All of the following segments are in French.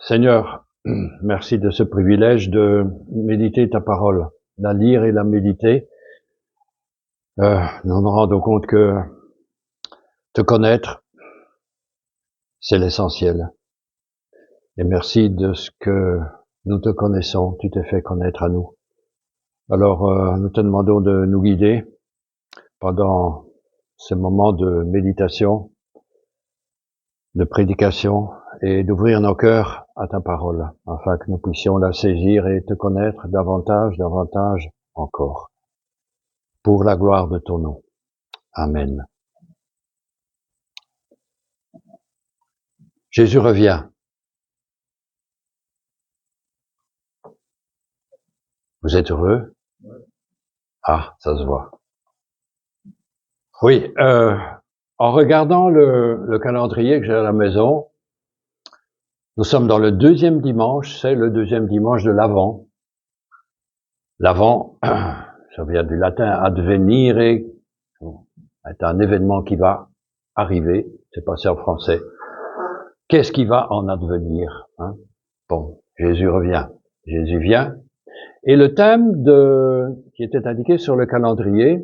Seigneur, merci de ce privilège de méditer ta parole, la lire et la méditer. Nous nous rendons compte que te connaître, c'est l'essentiel. Et merci de ce que nous te connaissons, tu t'es fait connaître à nous. Alors, nous te demandons de nous guider pendant ce moment de méditation, de prédication, et d'ouvrir nos cœurs à ta parole, afin que nous puissions la saisir et te connaître davantage encore, pour la gloire de ton nom. Amen. Jésus revient. Vous êtes heureux? Ah, ça se voit. Oui, en regardant le calendrier que j'ai à la maison, nous sommes dans le deuxième dimanche, c'est le deuxième dimanche de l'Avent. L'Avent, ça vient du latin advenire, c'est un événement qui va arriver, c'est passé en français. Qu'est-ce qui va en advenir, hein? Bon, Jésus revient, Jésus vient. Et le thème qui était indiqué sur le calendrier,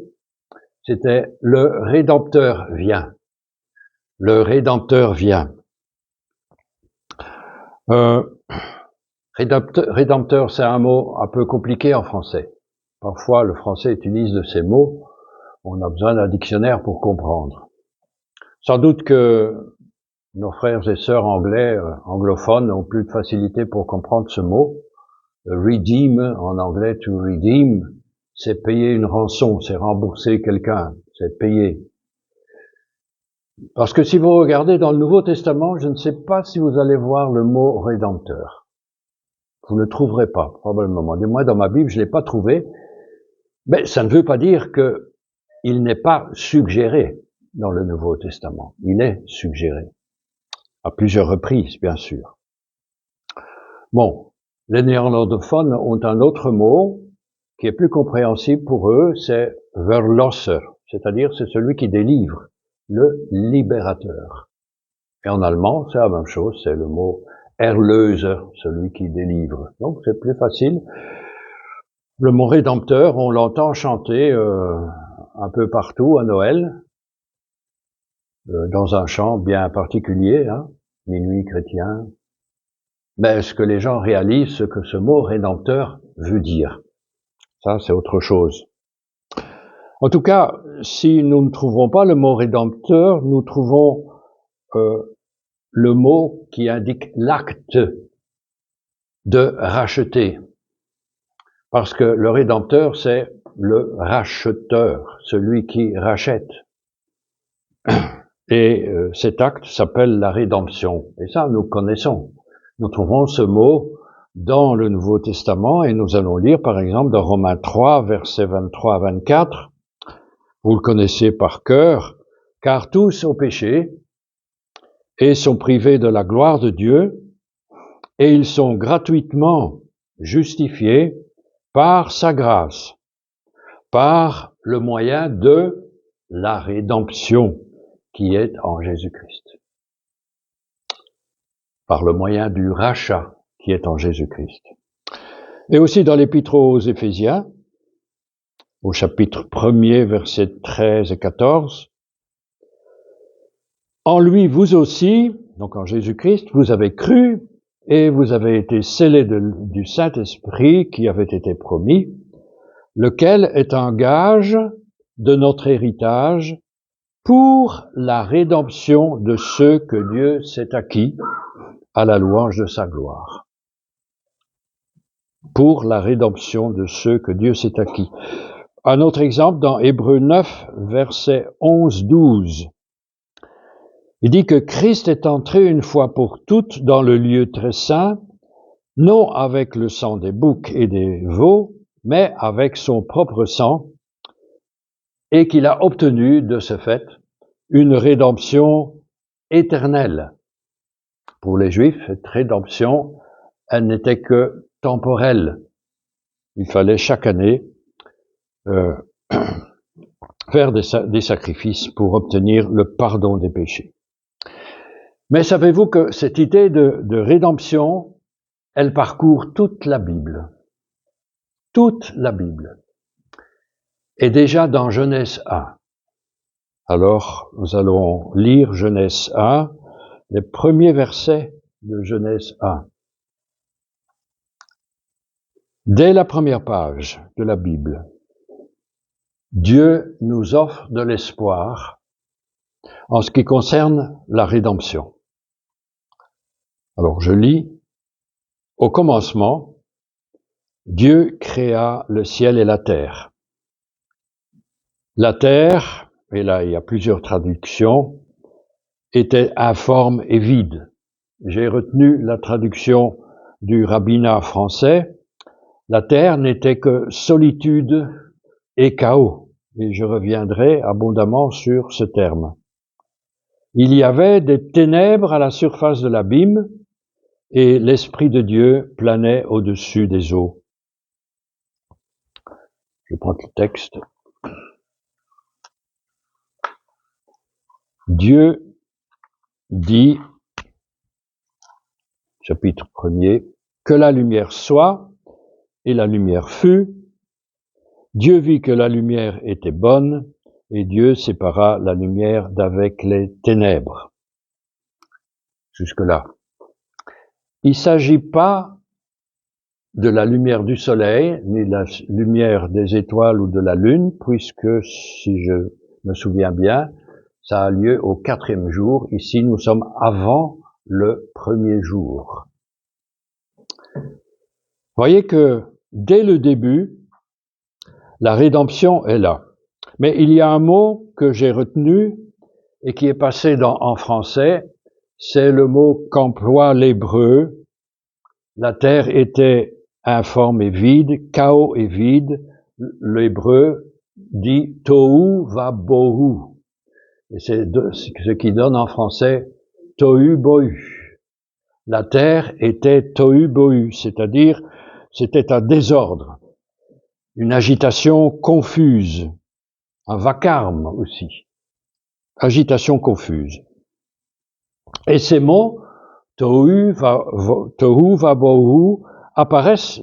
c'était le Rédempteur vient. Le Rédempteur vient. Rédempteur, c'est un mot un peu compliqué en français. Parfois, le français utilise de ces mots. On a besoin d'un dictionnaire pour comprendre. Sans doute que nos frères et sœurs anglophones ont plus de facilité pour comprendre ce mot. Redeem, en anglais, to redeem, c'est payer une rançon, c'est rembourser quelqu'un, c'est payer. Parce que si vous regardez dans le Nouveau Testament, je ne sais pas si vous allez voir le mot rédempteur. Vous ne le trouverez pas, probablement. Du moins, dans ma Bible, je ne l'ai pas trouvé. Mais ça ne veut pas dire que il n'est pas suggéré dans le Nouveau Testament. Il est suggéré. À plusieurs reprises, bien sûr. Bon. Les néerlandophones ont un autre mot qui est plus compréhensible pour eux, c'est Verlosser, c'est-à-dire c'est celui qui délivre, le libérateur. Et en allemand, c'est la même chose, c'est le mot Erlöser, celui qui délivre. Donc c'est plus facile. Le mot rédempteur, on l'entend chanter un peu partout à Noël, dans un chant bien particulier, hein, Minuit chrétien. Mais est-ce que les gens réalisent ce que ce mot rédempteur veut dire? Ça, c'est autre chose. En tout cas, si nous ne trouvons pas le mot rédempteur, nous trouvons le mot qui indique l'acte de racheter. Parce que le rédempteur, c'est le racheteur, celui qui rachète. Et cet acte s'appelle la rédemption. Et ça, nous connaissons. Nous trouvons ce mot dans le Nouveau Testament et nous allons lire par exemple dans Romains 3, versets 23 à 24. Vous le connaissez par cœur. Car tous ont péché et sont privés de la gloire de Dieu et ils sont gratuitement justifiés par sa grâce, par le moyen de la rédemption qui est en Jésus-Christ. Par le moyen du rachat qui est en Jésus-Christ. Et aussi dans l'Épître aux Éphésiens, au chapitre 1er, versets 13 et 14, en lui, vous aussi, donc en Jésus-Christ, vous avez cru et vous avez été scellés du Saint-Esprit qui avait été promis, lequel est un gage de notre héritage pour la rédemption de ceux que Dieu s'est acquis à la louange de sa gloire. Pour la rédemption de ceux que Dieu s'est acquis. Un autre exemple dans Hébreux 9, versets 11-12. Il dit que Christ est entré une fois pour toutes dans le lieu très saint, non avec le sang des boucs et des veaux, mais avec son propre sang, et qu'il a obtenu de ce fait une rédemption éternelle. Pour les Juifs, cette rédemption, elle n'était que temporelle. Il fallait chaque année faire des sacrifices pour obtenir le pardon des péchés. Mais savez-vous que cette idée de rédemption, elle parcourt toute la Bible. Toute la Bible. Et déjà dans Genèse 1. Alors, nous allons lire Genèse 1, les premiers versets de Genèse 1. Dès la première page de la Bible, Dieu nous offre de l'espoir en ce qui concerne la rédemption. Alors je lis, au commencement, Dieu créa le ciel et la terre. La terre, et là il y a plusieurs traductions, était informe et vide. J'ai retenu la traduction du rabbinat français. La terre n'était que solitude et chaos. Et je reviendrai abondamment sur ce terme. Il y avait des ténèbres à la surface de l'abîme et l'Esprit de Dieu planait au-dessus des eaux. Je prends le texte. Dieu dit, chapitre 1er, que la lumière soit, et la lumière fut. Dieu vit que la lumière était bonne, et Dieu sépara la lumière d'avec les ténèbres. Jusque-là. Il ne s'agit pas de la lumière du soleil, ni de la lumière des étoiles ou de la lune, puisque, si je me souviens bien, ça a lieu au 4e jour. Ici, nous sommes avant le 1er jour. Voyez que, dès le début, la rédemption est là. Mais il y a un mot que j'ai retenu et qui est passé en français, c'est le mot qu'emploie l'hébreu. La terre était informe et vide, chaos et vide. L'hébreu dit tohu va bohu. Et c'est ce qui donne en français tohu bohu. La terre était tohu bohu, c'est-à-dire c'était un désordre, une agitation confuse, un vacarme aussi, agitation confuse. Et ces mots, tohu va bohu, apparaissent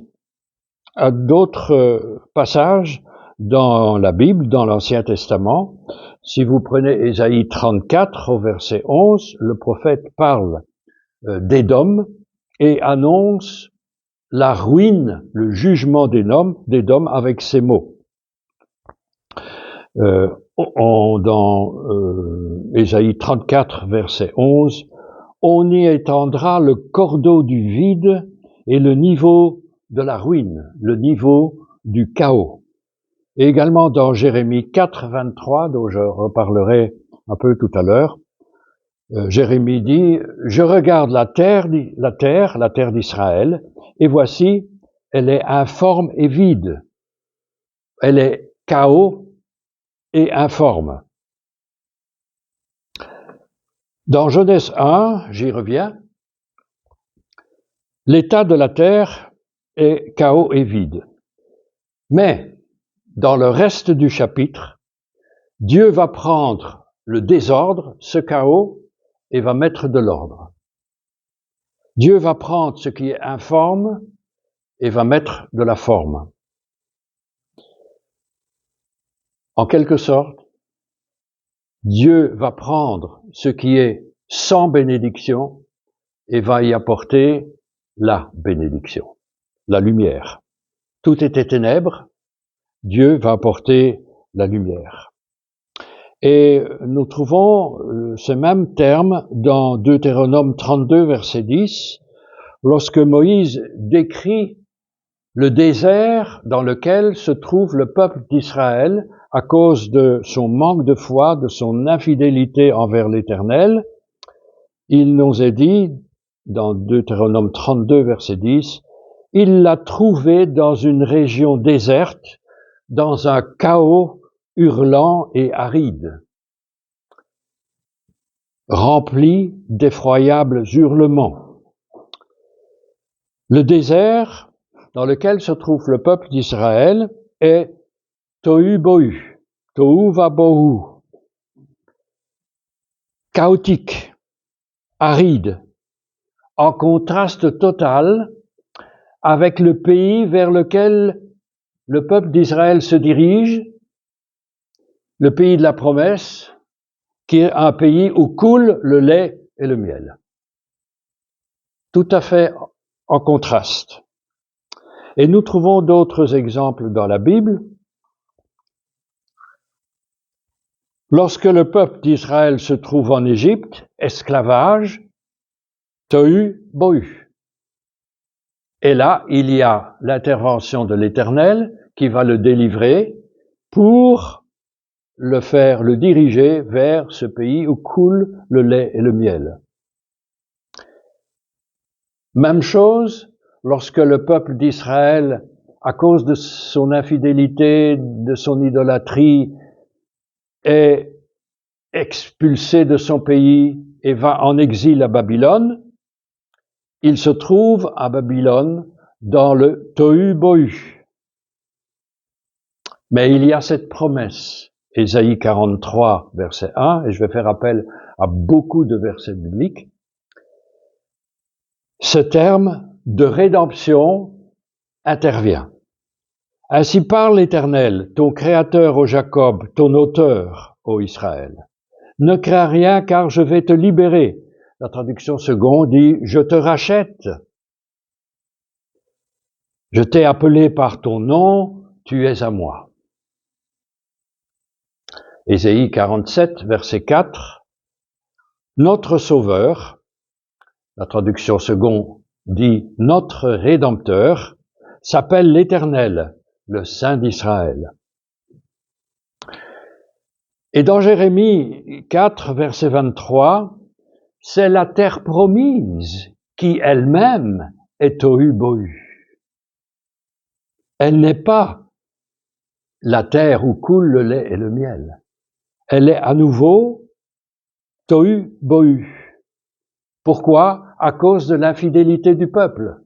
à d'autres passages dans la Bible, dans l'Ancien Testament. Si vous prenez Ésaïe 34 au verset 11, le prophète parle d'Édom et annonce la ruine, le jugement d'Édom avec ces mots. Dans Ésaïe 34, verset 11, on y étendra le cordeau du vide et le niveau de la ruine, le niveau du chaos. Et également dans Jérémie 4, 23, dont je reparlerai un peu tout à l'heure, Jérémie dit, je regarde la terre d'Israël, et voici, elle est informe et vide. Elle est chaos et informe. Dans Genèse 1, j'y reviens, l'état de la terre est chaos et vide. Mais, dans le reste du chapitre, Dieu va prendre le désordre, ce chaos, et va mettre de l'ordre. Dieu va prendre ce qui est informe et va mettre de la forme. En quelque sorte, Dieu va prendre ce qui est sans bénédiction et va y apporter la bénédiction, la lumière. Tout était ténèbres, Dieu va apporter la lumière. Et nous trouvons ce même terme dans Deutéronome 32, verset 10, lorsque Moïse décrit le désert dans lequel se trouve le peuple d'Israël à cause de son manque de foi, de son infidélité envers l'Éternel. Il nous est dit, dans Deutéronome 32, verset 10, il l'a trouvé dans une région déserte, dans un chaos hurlant et aride, rempli d'effroyables hurlements. Le désert dans lequel se trouve le peuple d'Israël est tohu bohu, tohu va bohu, chaotique. aride, en contraste total avec le pays vers lequel le peuple d'Israël se dirige, le pays de la promesse, qui est un pays où coule le lait et le miel. Tout à fait en contraste. Et nous trouvons d'autres exemples dans la Bible. Lorsque le peuple d'Israël se trouve en Égypte, esclavage, tohu bohu. Et là, il y a l'intervention de l'Éternel qui va le délivrer pour le diriger vers ce pays où coule le lait et le miel. Même chose lorsque le peuple d'Israël, à cause de son infidélité, de son idolâtrie, est expulsé de son pays et va en exil à Babylone, il se trouve à Babylone dans le tohu bohu. Mais il y a cette promesse, Ésaïe 43, verset 1, et je vais faire appel à beaucoup de versets bibliques. Ce terme de rédemption intervient. Ainsi parle l'Éternel, ton Créateur, ô Jacob, ton Auteur, ô Israël. Ne crains rien, car je vais te libérer. La traduction seconde dit, je te rachète. Je t'ai appelé par ton nom, tu es à moi. Ésaïe 47, verset 4. Notre Sauveur, la traduction seconde dit notre Rédempteur, s'appelle l'Éternel, le Saint d'Israël. Et dans Jérémie 4, verset 23, c'est la terre promise qui elle-même est tohu bohu. Elle n'est pas la terre où coule le lait et le miel. Elle est à nouveau tohu bohu. Pourquoi? À cause de l'infidélité du peuple.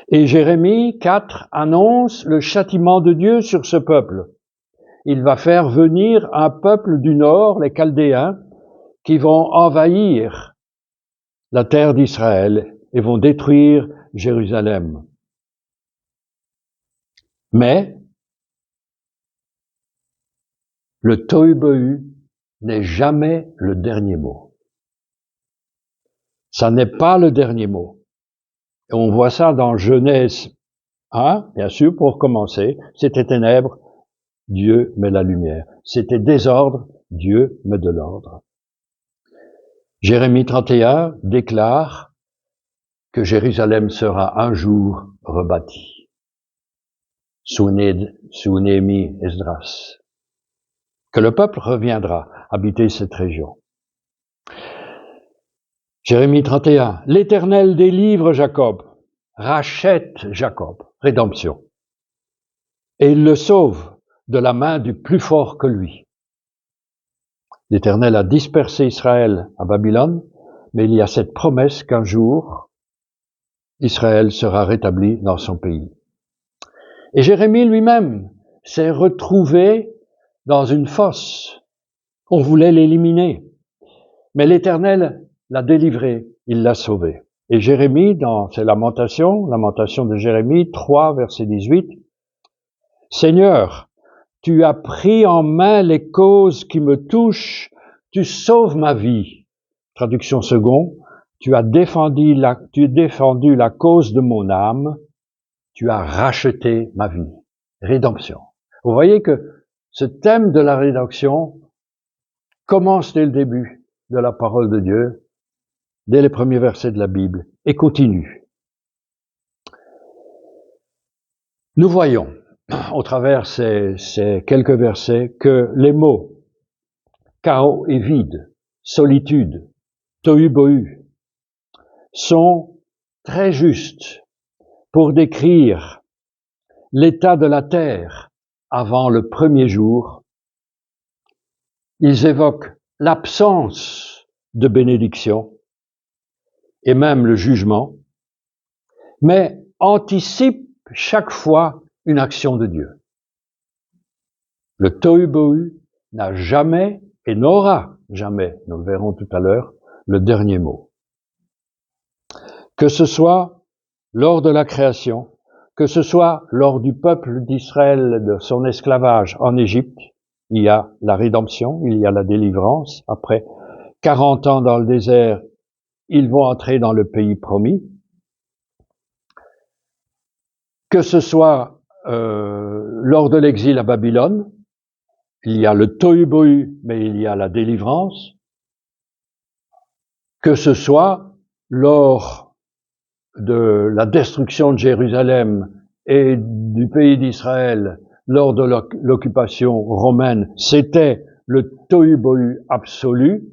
Et Jérémie 4 annonce le châtiment de Dieu sur ce peuple. Il va faire venir un peuple du nord, les Chaldéens, qui vont envahir la terre d'Israël et vont détruire Jérusalem. Mais le tohu bohu n'est jamais le dernier mot. Ça n'est pas le dernier mot. Et on voit ça dans Genèse 1, bien sûr, pour commencer. C'était ténèbres, Dieu met la lumière. C'était désordre, Dieu met de l'ordre. Jérémie 31 déclare que Jérusalem sera un jour rebâtie. Sous Néhémie Esdras. Que le peuple reviendra habiter cette région. Jérémie 31. L'Éternel délivre Jacob, rachète Jacob, rédemption. Et il le sauve de la main du plus fort que lui. L'Éternel a dispersé Israël à Babylone, mais il y a cette promesse qu'un jour, Israël sera rétabli dans son pays. Et Jérémie lui-même s'est retrouvé dans une fosse. On voulait l'éliminer. Mais l'Éternel l'a délivré, il l'a sauvé. Et Jérémie, dans ses lamentations de Jérémie 3, verset 18, « Seigneur, tu as pris en main les causes qui me touchent, tu sauves ma vie. » Traduction seconde, tu as défendu la cause de mon âme, tu as racheté ma vie. Rédemption. Vous voyez que ce thème de la rédemption commence dès le début de la parole de Dieu, dès les premiers versets de la Bible, et continue. Nous voyons, au travers ces quelques versets, que les mots chaos et vide, solitude, tohu bohu, sont très justes pour décrire l'état de la terre avant le premier jour. Ils évoquent l'absence de bénédiction et même le jugement, mais anticipent chaque fois une action de Dieu. Le tohu bohu n'a jamais et n'aura jamais, nous le verrons tout à l'heure, le dernier mot. Que ce soit lors de la création, que ce soit lors du peuple d'Israël, de son esclavage en Égypte, il y a la rédemption, il y a la délivrance. Après 40 ans dans le désert, ils vont entrer dans le pays promis. Que ce soit lors de l'exil à Babylone, il y a le tohu-bohu, mais il y a la délivrance. Que ce soit lors de la destruction de Jérusalem et du pays d'Israël, lors de l'occupation romaine, c'était le tohu-bohu absolu.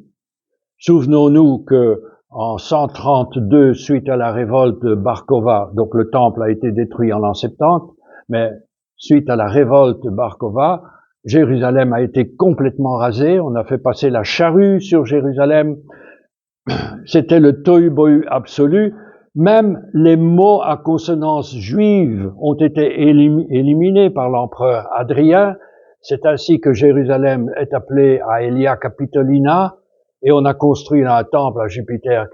Souvenons-nous que en 132, suite à la révolte de Bar Kova, donc le temple a été détruit en l'an 70, mais suite à la révolte de Bar Kova, Jérusalem a été complètement rasée, on a fait passer la charrue sur Jérusalem, c'était le tohu-bohu absolu. Même les mots à consonance juive ont été éliminés par l'empereur Hadrien. C'est ainsi que Jérusalem est appelée Aelia Capitolina et on a construit un temple à Jupiter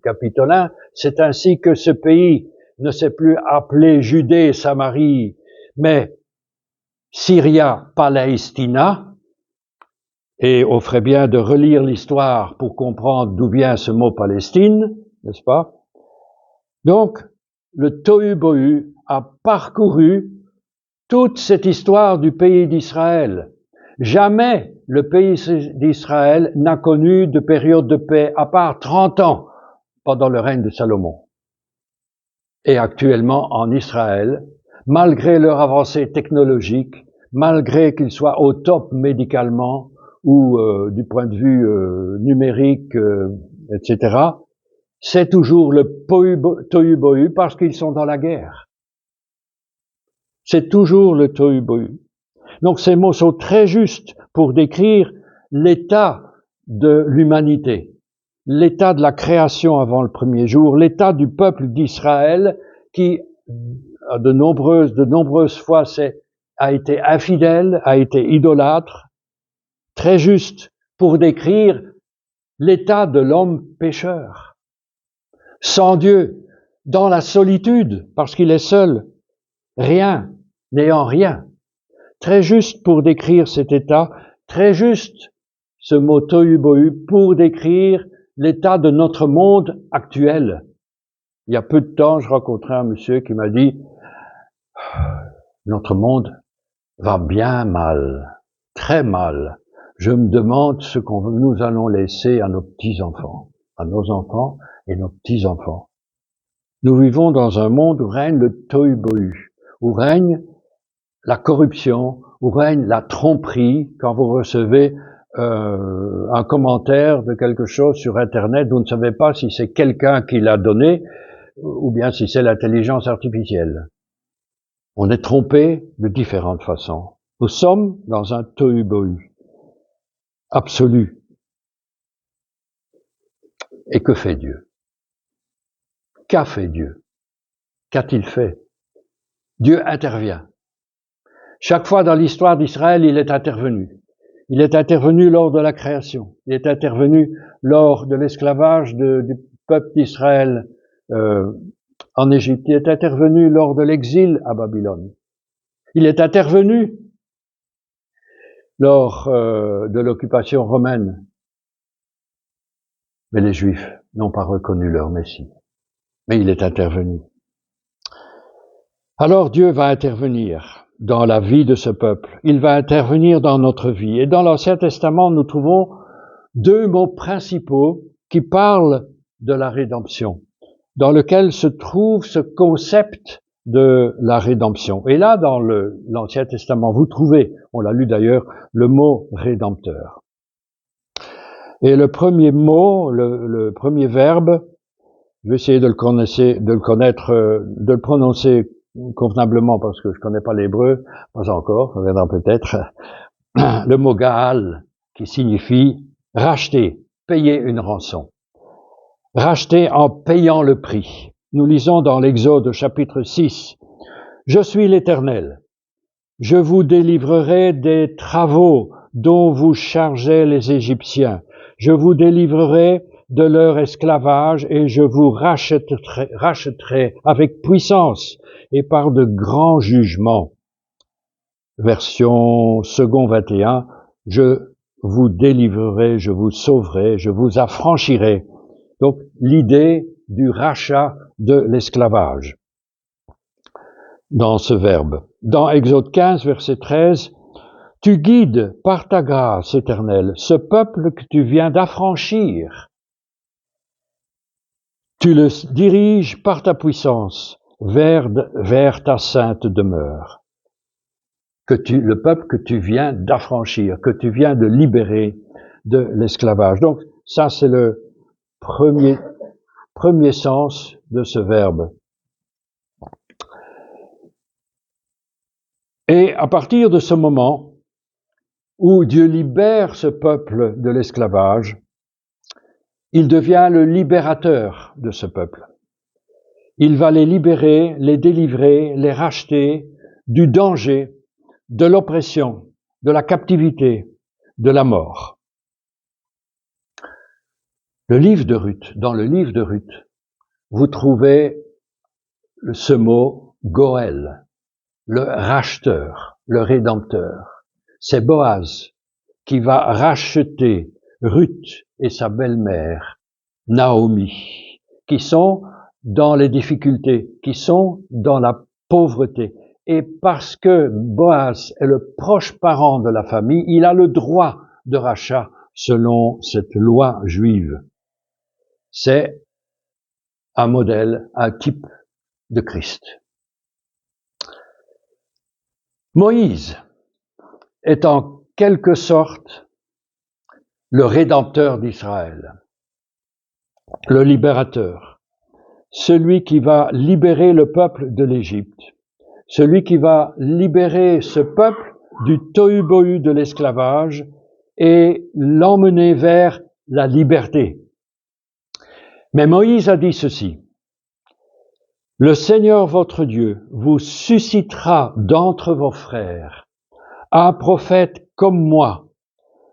Capitolin. C'est ainsi que ce pays ne s'est plus appelé Judée, Samarie, mais Syria Palestina. Et on ferait bien de relire l'histoire pour comprendre d'où vient ce mot Palestine, n'est-ce pas? Donc, le tohu-bohu a parcouru toute cette histoire du pays d'Israël. Jamais le pays d'Israël n'a connu de période de paix, à part 30 ans pendant le règne de Salomon. Et actuellement, en Israël, malgré leur avancée technologique, malgré qu'ils soient au top médicalement ou du point de vue numérique, etc., c'est toujours le tohu-bohu parce qu'ils sont dans la guerre. C'est toujours le tohu-bohu. Donc ces mots sont très justes pour décrire l'état de l'humanité, l'état de la création avant le premier jour, l'état du peuple d'Israël qui, de nombreuses fois, a été infidèle, a été idolâtre, très juste pour décrire l'état de l'homme pécheur. Sans Dieu, dans la solitude, parce qu'il est seul, rien, n'ayant rien. Très juste pour décrire cet état, très juste ce mot tohu-bohu pour décrire l'état de notre monde actuel. Il y a peu de temps, je rencontrais un monsieur qui m'a dit « Notre monde va bien mal, très mal. Je me demande ce que nous allons laisser à nos petits-enfants, à nos enfants et nos petits-enfants. » Nous vivons dans un monde où règne le tohu-bohu, où règne la corruption, où règne la tromperie. Quand vous recevez un commentaire de quelque chose sur Internet, vous ne savez pas si c'est quelqu'un qui l'a donné ou bien si c'est l'intelligence artificielle. On est trompé de différentes façons. Nous sommes dans un tohu-bohu absolu. Et que fait Dieu? Qu'a fait Dieu? Qu'a-t-il fait? Dieu intervient. Chaque fois dans l'histoire d'Israël, il est intervenu. Il est intervenu lors de la création. Il est intervenu lors de l'esclavage du peuple d'Israël en Égypte. Il est intervenu lors de l'exil à Babylone. Il est intervenu lors de l'occupation romaine. Mais les Juifs n'ont pas reconnu leur Messie. Mais il est intervenu. Alors Dieu va intervenir dans la vie de ce peuple. Il va intervenir dans notre vie. Et dans l'Ancien Testament, nous trouvons deux mots principaux qui parlent de la rédemption, dans lequel se trouve ce concept de la rédemption. Et là, dans l'Ancien Testament, vous trouvez, on l'a lu d'ailleurs, le mot rédempteur. Et le premier mot, le premier verbe, je vais essayer de le prononcer convenablement parce que je connais pas l'hébreu, pas encore, ça viendra peut-être. Le mot Gaal, qui signifie racheter, payer une rançon. Racheter en payant le prix. Nous lisons dans l'Exode chapitre 6. Je suis l'Éternel. Je vous délivrerai des travaux dont vous chargeaient les Égyptiens. Je vous délivrerai de leur esclavage et je vous rachèterai avec puissance et par de grands jugements. Version second 21, je vous délivrerai, je vous sauverai, je vous affranchirai. Donc, l'idée du rachat de l'esclavage dans ce verbe. Dans Exode 15, verset 13, tu guides par ta grâce éternelle ce peuple que tu viens d'affranchir. Tu le diriges par ta puissance vers ta sainte demeure. Le peuple que tu viens d'affranchir, que tu viens de libérer de l'esclavage. Donc, ça, c'est le premier sens de ce verbe. Et à partir de ce moment où Dieu libère ce peuple de l'esclavage, il devient le libérateur de ce peuple. Il va les libérer, les délivrer, les racheter du danger, de l'oppression, de la captivité, de la mort. Dans le livre de Ruth, vous trouvez ce mot Goël, le racheteur, le rédempteur. C'est Boaz qui va racheter Ruth et sa belle-mère, Naomi, qui sont dans les difficultés, qui sont dans la pauvreté. Et parce que Boaz est le proche parent de la famille, il a le droit de rachat selon cette loi juive. C'est un modèle, un type de Christ. Moïse est en quelque sorte le rédempteur d'Israël, le libérateur, celui qui va libérer le peuple de l'Égypte, celui qui va libérer ce peuple du tohu-bohu de l'esclavage et l'emmener vers la liberté. Mais Moïse a dit ceci: le Seigneur votre Dieu vous suscitera d'entre vos frères un prophète comme moi.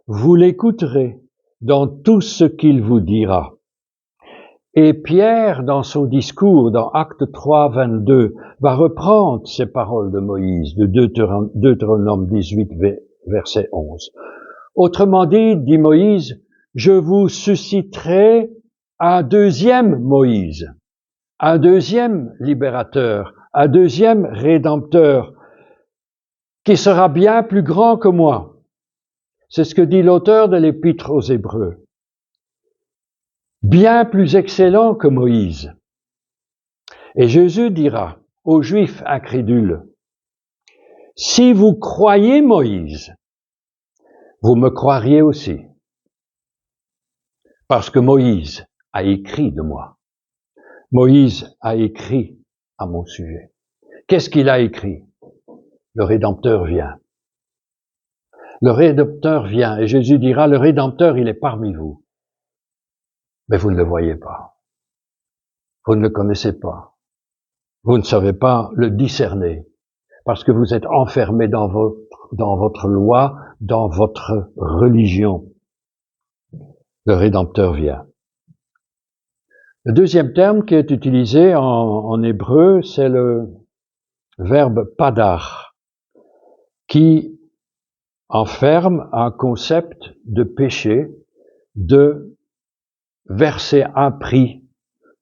Vous l'écouterez dans tout ce qu'il vous dira. Et Pierre, dans son discours, dans Actes 3, 22, va reprendre ces paroles de Moïse, de Deutéronome 18, verset 11. Autrement dit Moïse, je vous susciterai un deuxième Moïse, un deuxième libérateur, un deuxième rédempteur, qui sera bien plus grand que moi. C'est ce que dit l'auteur de l'Épître aux Hébreux. Bien plus excellent que Moïse. Et Jésus dira aux Juifs incrédules, si vous croyez Moïse, vous me croiriez aussi. Parce que Moïse a écrit de moi. Moïse a écrit à mon sujet. Qu'est-ce qu'il a écrit? Le Rédempteur vient. Le Rédempteur vient. Et Jésus dira, le Rédempteur, il est parmi vous. Mais vous ne le voyez pas. Vous ne le connaissez pas. Vous ne savez pas le discerner. Parce que vous êtes enfermés dans votre loi, dans votre religion. Le Rédempteur vient. Le deuxième terme qui est utilisé en hébreu, c'est le verbe padar, qui enferme un concept de péché, de verser un prix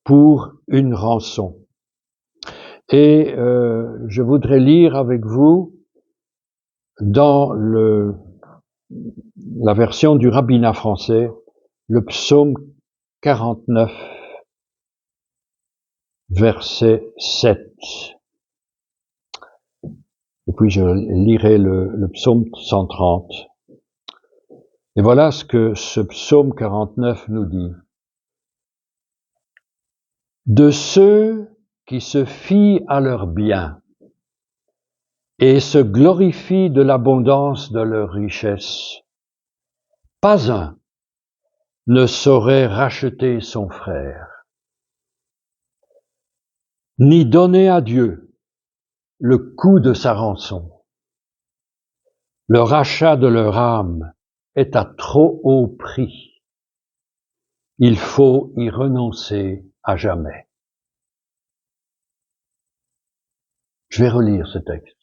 pour une rançon. Et je voudrais lire avec vous dans la version du rabbinat français, le psaume 49, verset 7. Et puis je lirai le psaume 130. Et voilà ce que ce psaume 49 nous dit. De ceux qui se fient à leurs biens et se glorifient de l'abondance de leur richesse, pas un ne saurait racheter son frère, ni donner à Dieu le coût de sa rançon. Le rachat de leur âme est à trop haut prix. Il faut y renoncer à jamais. Je vais relire ce texte.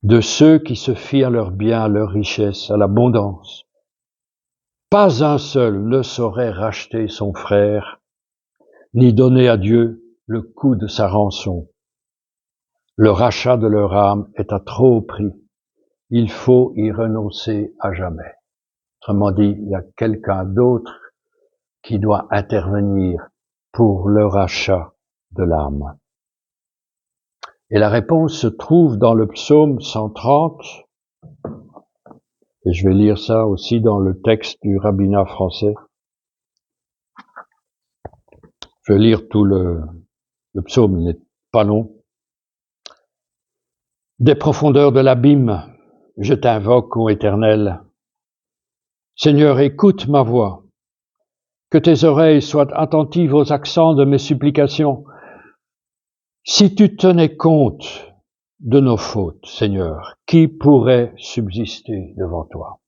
De ceux qui se fient à leurs biens, à leur richesse, à l'abondance, pas un seul ne saurait racheter son frère, ni donner à Dieu le coût de sa rançon. Le rachat de leur âme est à trop haut prix. Il faut y renoncer à jamais. Autrement dit, il y a quelqu'un d'autre qui doit intervenir pour le rachat de l'âme. Et la réponse se trouve dans le psaume 130, et je vais lire ça aussi dans le texte du rabbinat français. Je vais lire tout le psaume, il n'est pas long. Des profondeurs de l'abîme, je t'invoque, ô Éternel. Seigneur, écoute ma voix. Que tes oreilles soient attentives aux accents de mes supplications. Si tu tenais compte de nos fautes, Seigneur, qui pourrait subsister devant toi?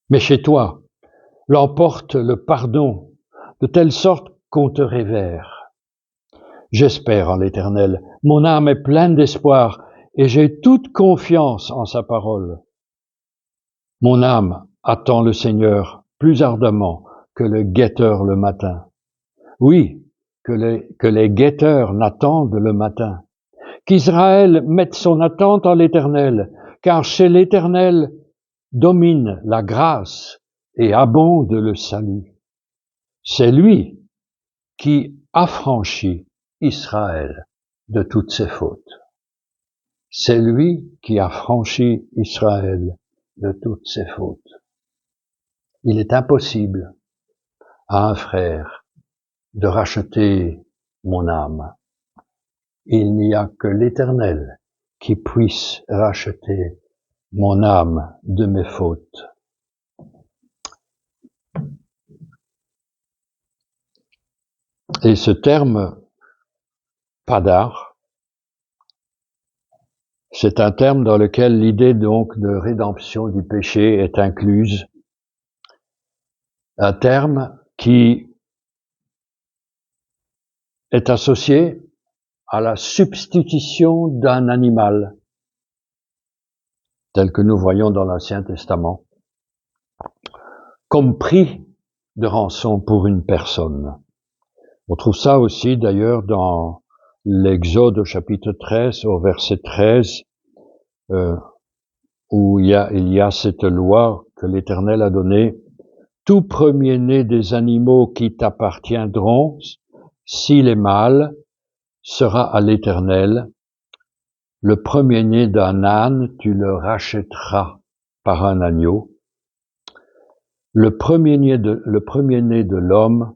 Mais chez toi, l'emporte le pardon, de telle sorte qu'on te révère. J'espère en l'Éternel, mon âme est pleine d'espoir, et j'ai toute confiance en sa parole. Mon âme attend le Seigneur plus ardemment que le guetteur le matin. Oui, que les guetteurs n'attendent le matin. Qu'Israël mette son attente en l'Éternel, car chez l'Éternel domine la grâce et abonde le salut. C'est lui qui affranchit Israël de toutes ses fautes. C'est lui qui a franchi Israël de toutes ses fautes. Il est impossible à un frère de racheter mon âme. Il n'y a que l'Éternel qui puisse racheter mon âme de mes fautes. Et ce terme, padar, c'est un terme dans lequel l'idée donc de rédemption du péché est incluse. Un terme qui est associé à la substitution d'un animal, tel que nous voyons dans l'Ancien Testament, comme prix de rançon pour une personne. On trouve ça aussi d'ailleurs dans l'Exode au chapitre 13, au verset 13, où il y a cette loi que l'Éternel a donnée. Tout premier-né des animaux qui t'appartiendront, s'il est mâle, sera à l'Éternel. Le premier-né d'un âne, tu le rachèteras par un agneau. Le premier-né de l'homme,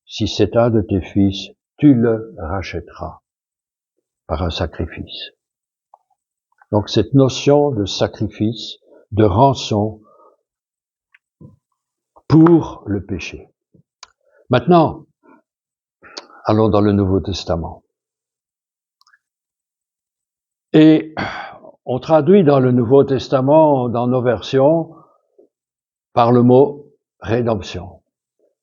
si c'est un de tes fils, tu le rachèteras par un sacrifice. Donc cette notion de sacrifice, de rançon pour le péché. Maintenant, allons dans le Nouveau Testament. Et on traduit dans le Nouveau Testament, dans nos versions, par le mot rédemption,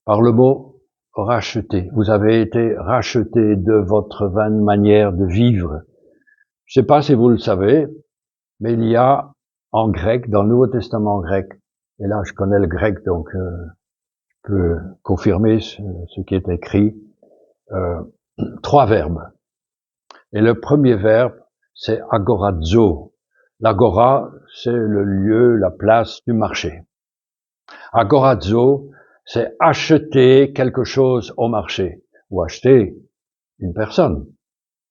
par le mot racheter. Vous avez été racheté de votre vaine manière de vivre. Je ne sais pas si vous le savez, mais il y a en grec, dans le Nouveau Testament grec, et là je connais le grec donc je peux confirmer ce qui est écrit, 3 verbes. Et le premier verbe, c'est agorazo. L'agora, c'est le lieu, la place du marché. Agorazo, c'est acheter quelque chose au marché, ou acheter une personne,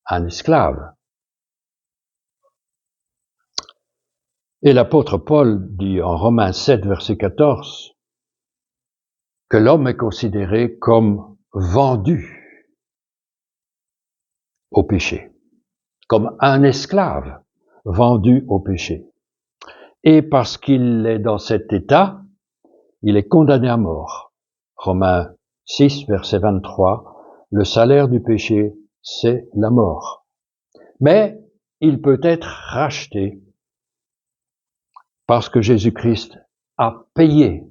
un esclave. Et l'apôtre Paul dit en Romains 7, verset 14, que l'homme est considéré comme vendu au péché, comme un esclave vendu au péché. Et parce qu'il est dans cet état, il est condamné à mort. Romains 6, verset 23, le salaire du péché, c'est la mort. Mais il peut être racheté parce que Jésus-Christ a payé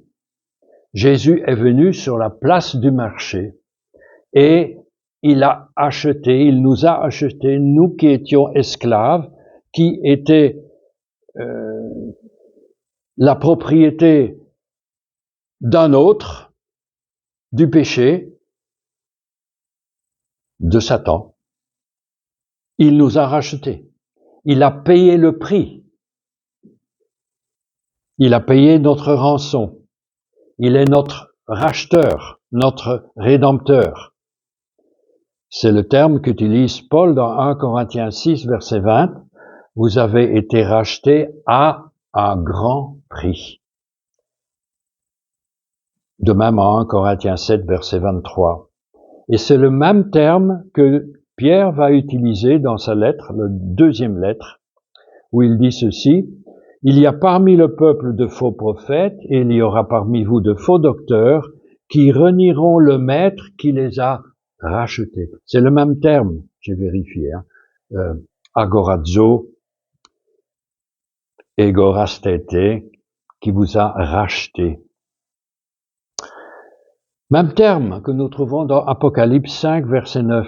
Jésus est venu sur la place du marché et il a acheté, il nous a acheté, nous qui étions esclaves, qui étaient la propriété d'un autre, du péché, de Satan. Il nous a rachetés. Il a payé le prix. Il a payé notre rançon. Il est notre racheteur, notre rédempteur. C'est le terme qu'utilise Paul dans 1 Corinthiens 6, verset 20. Vous avez été rachetés à un grand prix. De même en 1 Corinthiens 7, verset 23. Et c'est le même terme que Pierre va utiliser dans sa lettre, la deuxième lettre, où il dit ceci: il y a parmi le peuple de faux prophètes, et il y aura parmi vous de faux docteurs, qui renieront le maître qui les a rachetés. C'est le même terme, j'ai vérifié, agorazo, egorastete, qui vous a racheté. Même terme que nous trouvons dans Apocalypse 5, verset 9.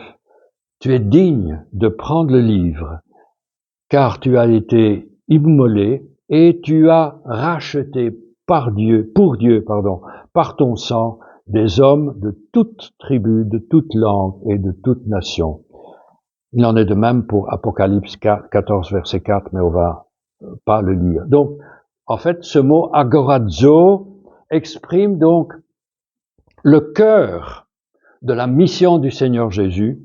Tu es digne de prendre le livre, car tu as été immolé et tu as racheté par ton sang, des hommes de toute tribu, de toute langue et de toute nation. Il en est de même pour Apocalypse 14, verset 4, mais on va pas le lire. Donc, en fait, ce mot agorazo exprime donc le cœur de la mission du Seigneur Jésus.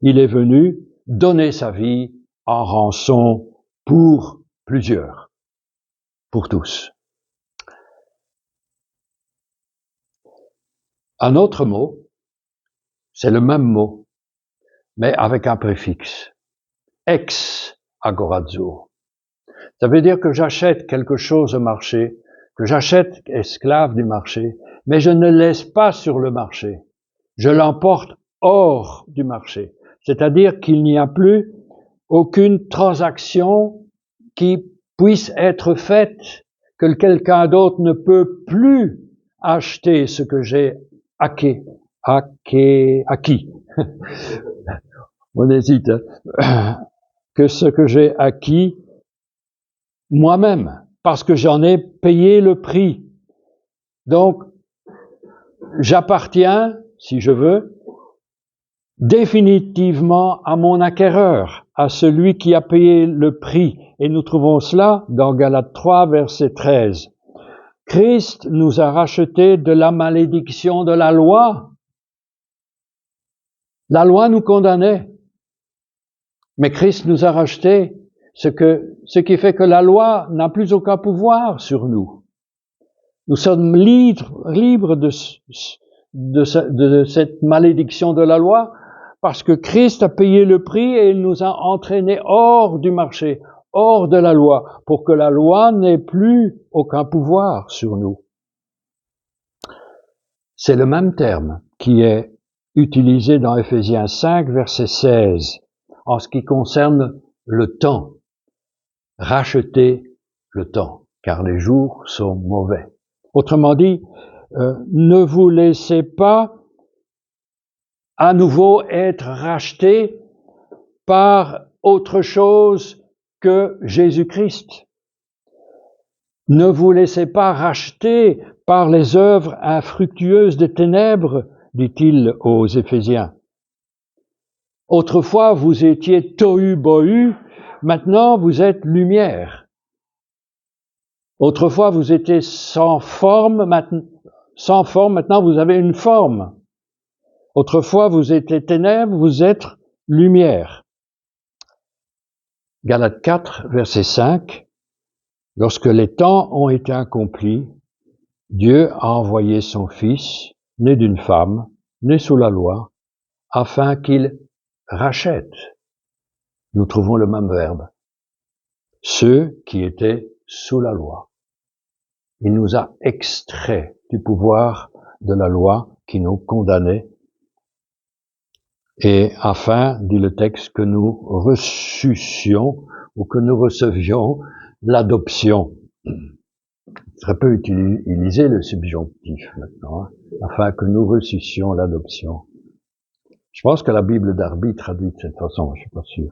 Il est venu donner sa vie en rançon pour plusieurs, pour tous. Un autre mot, c'est le même mot, mais avec un préfixe. Ex agorazo. Ça veut dire que j'achète quelque chose au marché, que j'achète esclave du marché, mais je ne laisse pas sur le marché. Je l'emporte hors du marché. C'est-à-dire qu'il n'y a plus aucune transaction qui puisse être faite, que quelqu'un d'autre ne peut plus acheter ce que j'ai acquis. On hésite, que ce que j'ai acquis moi-même, parce que j'en ai payé le prix. Donc, j'appartiens, si je veux, définitivement à mon acquéreur, à celui qui a payé le prix. Et nous trouvons cela dans Galates 3, verset 13. Christ nous a rachetés de la malédiction de la loi. La loi nous condamnait, mais Christ nous a rachetés, ce qui fait que la loi n'a plus aucun pouvoir sur nous. Nous sommes libres de cette malédiction de la loi, parce que Christ a payé le prix et il nous a entraînés hors du marché, hors de la loi, pour que la loi n'ait plus aucun pouvoir sur nous. C'est le même terme qui est utilisé dans Ephésiens 5, verset 16, en ce qui concerne le temps. Racheter le temps, car les jours sont mauvais. Autrement dit, ne vous laissez pas à nouveau être rachetés par autre chose que Jésus-Christ. Ne vous laissez pas racheter par les œuvres infructueuses des ténèbres, dit-il aux Éphésiens. Autrefois, vous étiez tohu-bohu, maintenant vous êtes lumière. Autrefois, vous étiez sans forme, maintenant vous avez une forme. Autrefois, vous étiez ténèbres, vous êtes lumière. Galates 4, verset 5. Lorsque les temps ont été accomplis, Dieu a envoyé son Fils, né d'une femme, né sous la loi, afin qu'il rachète. Nous trouvons le même verbe. Ceux qui étaient sous la loi. Il nous a extraits du pouvoir de la loi qui nous condamnait, et afin, dit le texte, que nous reçussions ou que nous recevions l'adoption. très peu utiliser le subjonctif maintenant, hein, afin que nous ressuscions l'adoption. Je pense que la Bible Darby traduit de cette façon, je suis pas sûr.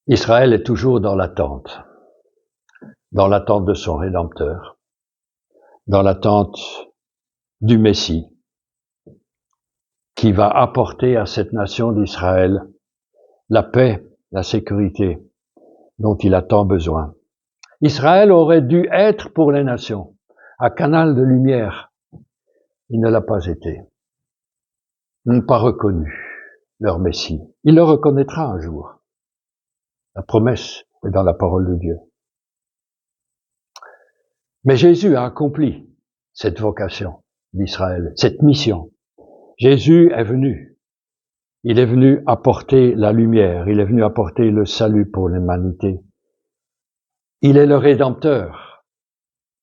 Israël est toujours dans l'attente de son Rédempteur, dans l'attente du Messie, qui va apporter à cette nation d'Israël la paix, la sécurité dont il a tant besoin. Israël aurait dû être pour les nations un canal de lumière. Il ne l'a pas été. Ils n'ont pas reconnu leur Messie. Il le reconnaîtra un jour. La promesse est dans la parole de Dieu. Mais Jésus a accompli cette vocation d'Israël, cette mission. Jésus est venu. Il est venu apporter la lumière. Il est venu apporter le salut pour l'humanité. Il est le Rédempteur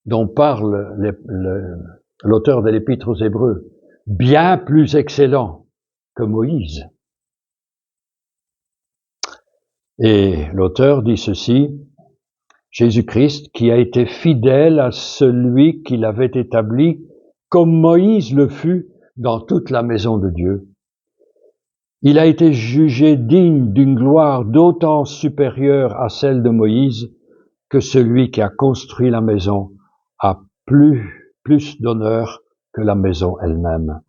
dont parle l'auteur de l'Épître aux Hébreux, bien plus excellent que Moïse. Et l'auteur dit ceci, Jésus-Christ qui a été fidèle à celui qu'il avait établi, comme Moïse le fut dans toute la maison de Dieu. Il a été jugé digne d'une gloire d'autant supérieure à celle de Moïse que celui qui a construit la maison a plus d'honneur que la maison elle-même.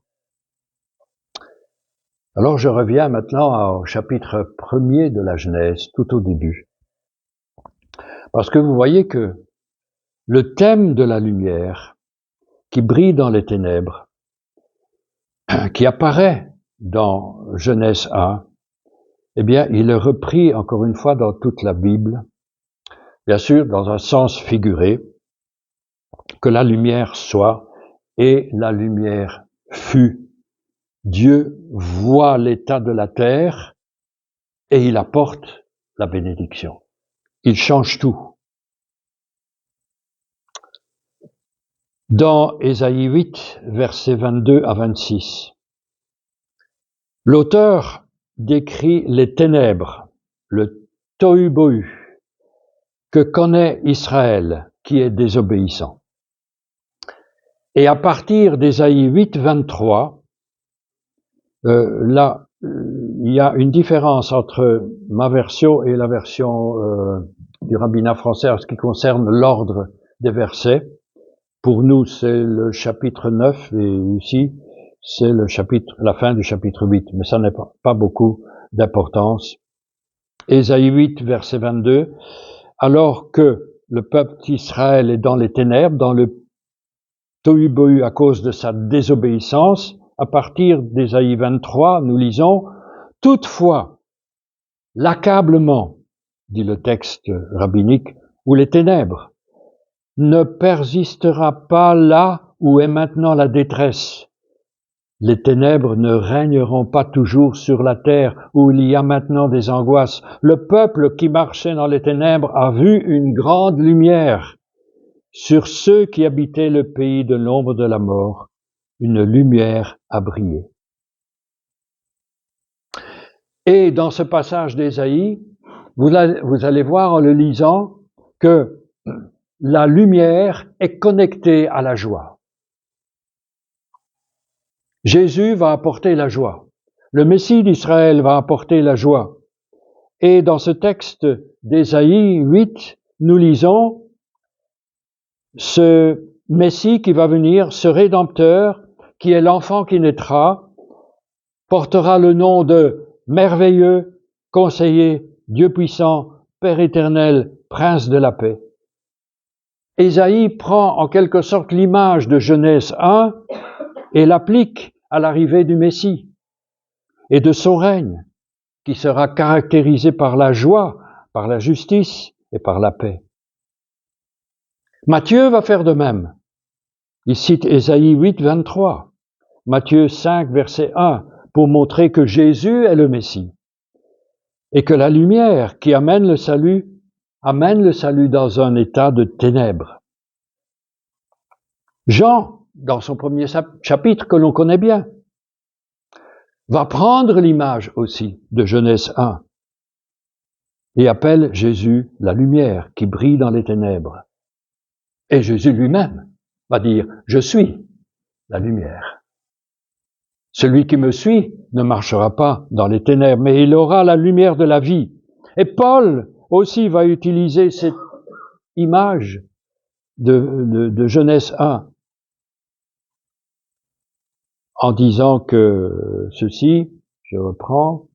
Alors je reviens maintenant au chapitre 1er de la Genèse, tout au début. Parce que vous voyez que le thème de la lumière qui brille dans les ténèbres, qui apparaît dans Genèse 1, eh bien, il est repris encore une fois dans toute la Bible, bien sûr dans un sens figuré, que la lumière soit et la lumière fut. Dieu voit l'état de la terre et il apporte la bénédiction. Il change tout. Dans Ésaïe 8, versets 22 à 26, l'auteur décrit les ténèbres, le tohu-bohu, que connaît Israël, qui est désobéissant. Et à partir d'Ésaïe 8, 23, là, il y a une différence entre ma version et la version du rabbinat français en ce qui concerne l'ordre des versets. Pour nous, c'est le chapitre 9 et ici, c'est la fin du chapitre 8, mais ça n'a pas beaucoup d'importance. Ésaïe 8, verset 22, alors que le peuple d'Israël est dans les ténèbres, dans le tohu-bohu à cause de sa désobéissance, à partir d'Ésaïe 23, nous lisons « Toutefois, l'accablement, dit le texte rabbinique, ou les ténèbres, ne persistera pas là où est maintenant la détresse. Les ténèbres ne régneront pas toujours sur la terre où il y a maintenant des angoisses. Le peuple qui marchait dans les ténèbres a vu une grande lumière. Sur ceux qui habitaient le pays de l'ombre de la mort, une lumière a brillé. » Et dans ce passage d'Ésaïe, vous allez voir en le lisant que la lumière est connectée à la joie. Jésus va apporter la joie. Le Messie d'Israël va apporter la joie. Et dans ce texte d'Ésaïe 8, nous lisons ce Messie qui va venir, ce Rédempteur, qui est l'enfant qui naîtra, portera le nom de merveilleux, conseiller, Dieu puissant, Père éternel, Prince de la paix. Ésaïe prend en quelque sorte l'image de Genèse 1 et l'applique à l'arrivée du Messie et de son règne, qui sera caractérisé par la joie, par la justice et par la paix. Matthieu va faire de même. Il cite Ésaïe 8, 23, Matthieu 5, verset 1, pour montrer que Jésus est le Messie et que la lumière qui amène le salut dans un état de ténèbres. Jean, dans son premier chapitre que l'on connaît bien, va prendre l'image aussi de Genèse 1 et appelle Jésus la lumière qui brille dans les ténèbres. Et Jésus lui-même va dire, je suis la lumière. Celui qui me suit ne marchera pas dans les ténèbres, mais il aura la lumière de la vie. Et Paul aussi va utiliser cette image de Genèse 1 en disant que ceci, je reprends,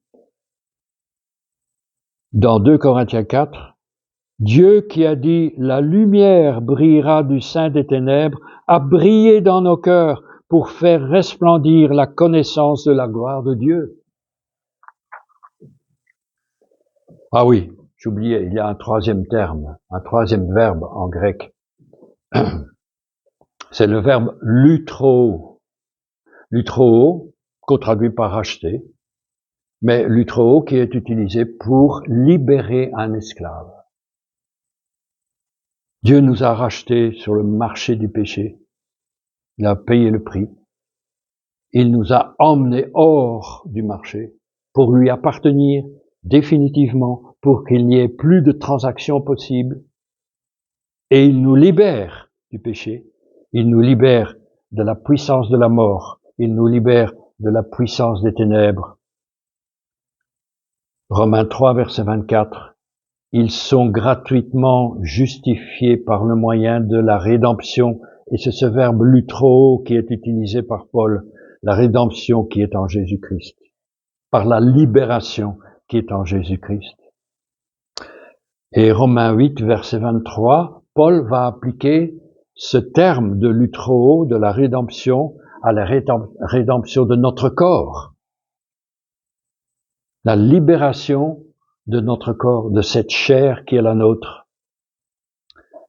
dans 2 Corinthiens 4, Dieu qui a dit « La lumière brillera du sein des ténèbres » a brillé dans nos cœurs pour faire resplendir la connaissance de la gloire de Dieu. Ah oui, j'oubliais, il y a un troisième terme, un troisième verbe en grec. C'est le verbe lutro. Lutro, qu'on traduit par racheter, mais lutro qui est utilisé pour libérer un esclave. Dieu nous a rachetés sur le marché du péché. Il a payé le prix. Il nous a emmenés hors du marché pour lui appartenir définitivement, pour qu'il n'y ait plus de transactions possibles. Et il nous libère du péché. Il nous libère de la puissance de la mort. Il nous libère de la puissance des ténèbres. Romains 3, verset 24. Ils sont gratuitement justifiés par le moyen de la rédemption. Et c'est ce verbe lutro qui est utilisé par Paul. La rédemption qui est en Jésus-Christ. Par la libération qui est en Jésus-Christ. Et Romains 8, verset 23, Paul va appliquer ce terme de lutro, de la rédemption, à la rédemption de notre corps. La libération de notre corps, de cette chair qui est la nôtre.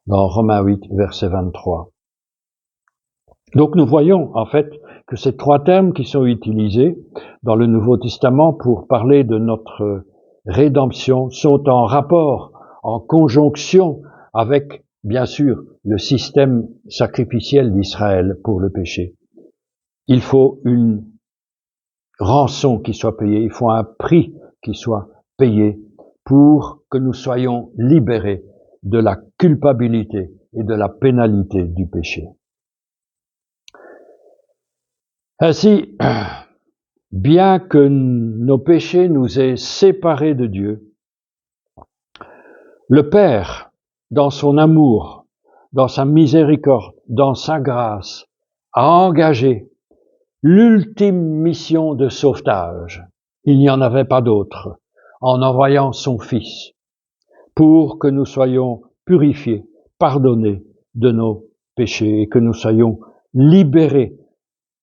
Dans Romains 8, verset 23. Donc nous voyons en fait que ces trois termes qui sont utilisés dans le Nouveau Testament pour parler de notre rédemption sont en rapport, en conjonction avec, bien sûr, le système sacrificiel d'Israël pour le péché. Il faut une rançon qui soit payée, il faut un prix qui soit payé pour que nous soyons libérés de la culpabilité et de la pénalité du péché. Ainsi, bien que nos péchés nous aient séparés de Dieu, le Père, dans son amour, dans sa miséricorde, dans sa grâce, a engagé l'ultime mission de sauvetage. Il n'y en avait pas d'autre, en envoyant son Fils, pour que nous soyons purifiés, pardonnés de nos péchés et que nous soyons libérés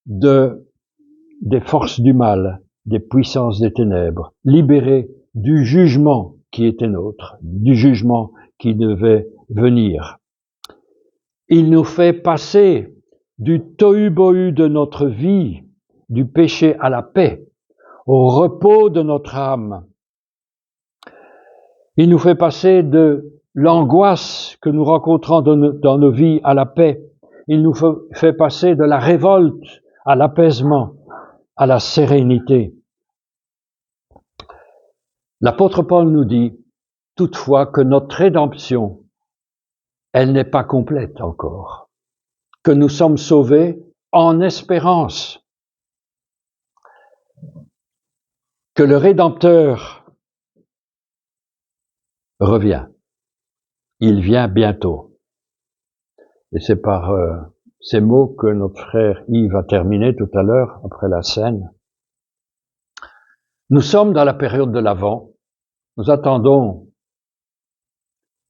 des forces du mal, des puissances des ténèbres, libérés du jugement qui était nôtre, du jugement qui devait venir. Il nous fait passer du tohu-bohu de notre vie, du péché à la paix, au repos de notre âme. Il nous fait passer de l'angoisse que nous rencontrons dans nos vies à la paix. Il nous fait passer de la révolte à l'apaisement, à la sérénité. L'apôtre Paul nous dit toutefois que notre rédemption, elle n'est pas complète encore, que nous sommes sauvés en espérance, que le Rédempteur revient. Il vient bientôt. Et c'est par ces mots que notre frère Yves a terminé tout à l'heure, après la scène. Nous sommes dans la période de l'Avent. Nous attendons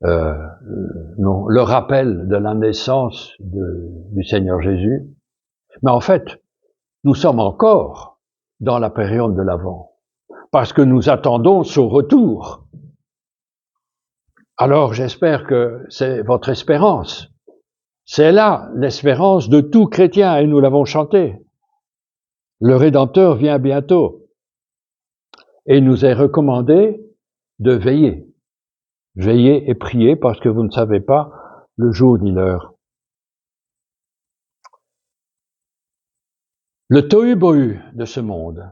le rappel de la naissance du Seigneur Jésus. Mais en fait, nous sommes encore dans la période de l'Avent, parce que nous attendons son retour. Alors j'espère que c'est votre espérance. C'est là l'espérance de tout chrétien, et nous l'avons chanté. Le Rédempteur vient bientôt. Et il nous est recommandé de veiller. Veiller et prier, parce que vous ne savez pas le jour ni l'heure. Le tohu-bohu de ce monde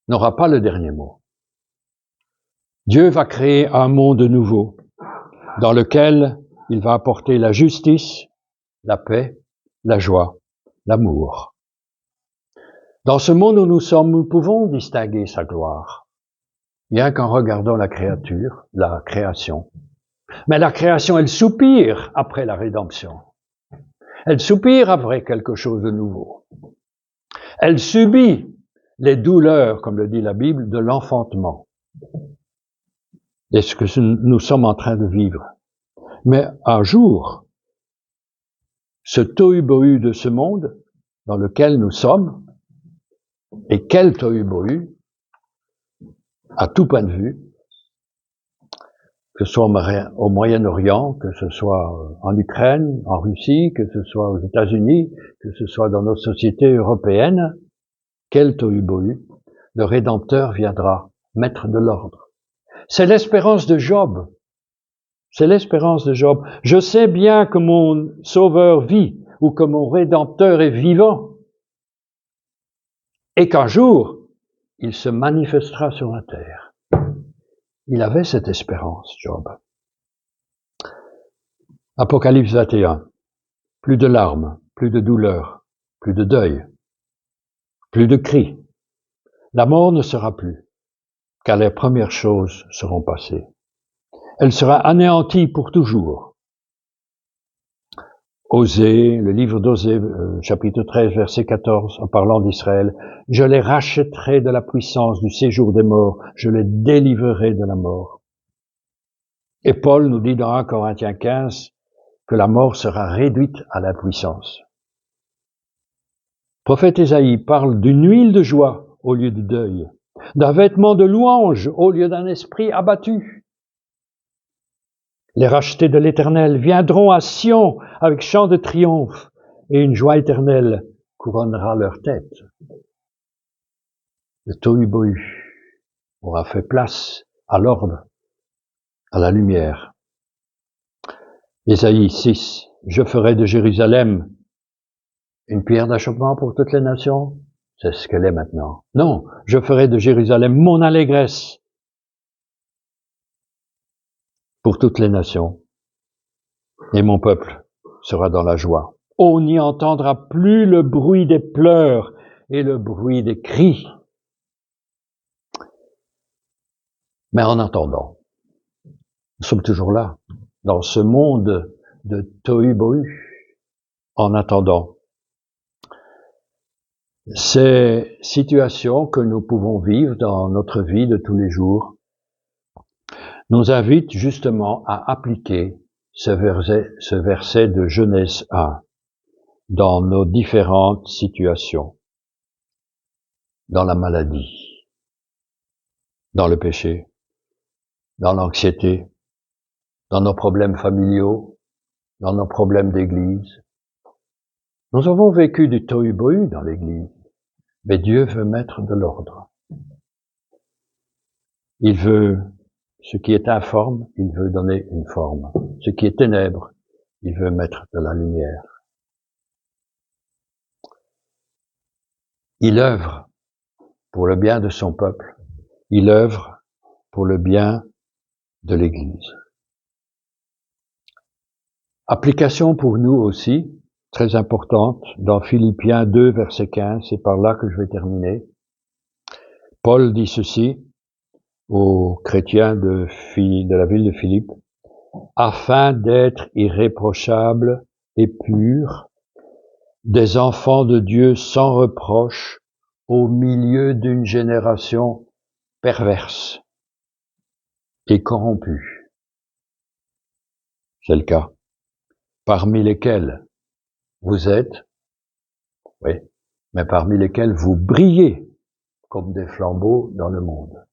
n'aura pas le dernier mot. Dieu va créer un monde nouveau dans lequel il va apporter la justice, la paix, la joie, l'amour. Dans ce monde où nous sommes, nous pouvons distinguer sa gloire, bien qu'en regardant la création. Mais la création, elle soupire après la rédemption. Elle soupire après quelque chose de nouveau. Elle subit les douleurs, comme le dit la Bible, de l'enfantement. C'est ce que nous sommes en train de vivre. Mais un jour, ce tohu-bohu de ce monde dans lequel nous sommes, et quel tohu-bohu, à tout point de vue, que ce soit au Moyen-Orient, que ce soit en Ukraine, en Russie, que ce soit aux États-Unis, que ce soit dans nos sociétés européennes, quel tohu-bohu, le Rédempteur viendra mettre de l'ordre. C'est l'espérance de Job. C'est l'espérance de Job. Je sais bien que mon Sauveur vit, ou que mon Rédempteur est vivant, et qu'un jour, il se manifestera sur la terre. Il avait cette espérance, Job. Apocalypse 21. Plus de larmes, plus de douleurs, plus de deuil, plus de cris. La mort ne sera plus, car les premières choses seront passées. Elle sera anéantie pour toujours. Osée, le livre d'Osée, chapitre 13, verset 14, en parlant d'Israël, « Je les rachèterai de la puissance du séjour des morts, je les délivrerai de la mort. » Et Paul nous dit dans 1 Corinthiens 15 que la mort sera réduite à l'impuissance. Le prophète Ésaïe parle d'une huile de joie au lieu du deuil, d'un vêtement de louange au lieu d'un esprit abattu. Les rachetés de l'Éternel viendront à Sion avec chant de triomphe, et une joie éternelle couronnera leur tête. Le tohu-bohu aura fait place à l'ordre, à la lumière. Ésaïe 6, je ferai de Jérusalem une pierre d'achoppement pour toutes les nations. C'est ce qu'elle est maintenant. Non, je ferai de Jérusalem mon allégresse pour toutes les nations. Et mon peuple sera dans la joie. On n'y entendra plus le bruit des pleurs et le bruit des cris. Mais en attendant, nous sommes toujours là, dans ce monde de tohu-bohu. En attendant, ces situations que nous pouvons vivre dans notre vie de tous les jours nous invitent justement à appliquer ce verset de Genèse 1 dans nos différentes situations, dans la maladie, dans le péché, dans l'anxiété, dans nos problèmes familiaux, dans nos problèmes d'église. Nous avons vécu du tohu-bohu dans l'église, mais Dieu veut mettre de l'ordre. Il veut, ce qui est informe, il veut donner une forme. Ce qui est ténèbres, il veut mettre de la lumière. Il œuvre pour le bien de son peuple. Il œuvre pour le bien de l'Église. Application pour nous aussi, très importante, dans Philippiens 2, verset 15, c'est par là que je vais terminer. Paul dit ceci aux chrétiens de la ville de Philippe, afin d'être irréprochables et purs, des enfants de Dieu sans reproche, au milieu d'une génération perverse et corrompue. C'est le cas. Parmi lesquels vous êtes, oui, mais parmi lesquels vous brillez comme des flambeaux dans le monde.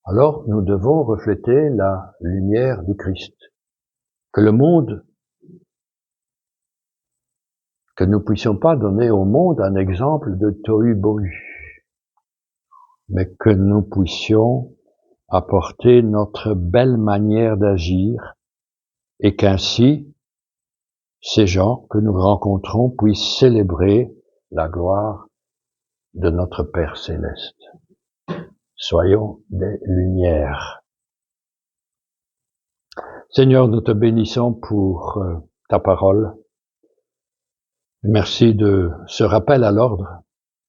Alors, nous devons refléter la lumière du Christ. Que le monde, que nous puissions pas donner au monde un exemple de tohu-bohu, mais que nous puissions apporter notre belle manière d'agir et qu'ainsi, ces gens que nous rencontrons puissent célébrer la gloire de notre Père Céleste. Soyons des lumières. Seigneur, nous te bénissons pour ta parole. Merci de ce rappel à l'ordre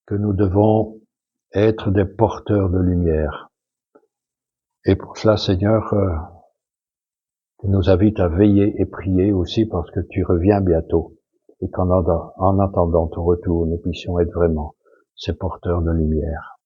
que nous devons être des porteurs de lumière. Et pour cela, Seigneur, tu nous invites à veiller et prier aussi parce que tu reviens bientôt. Et qu'en attendant ton retour, nous puissions être vraiment ces porteurs de lumière.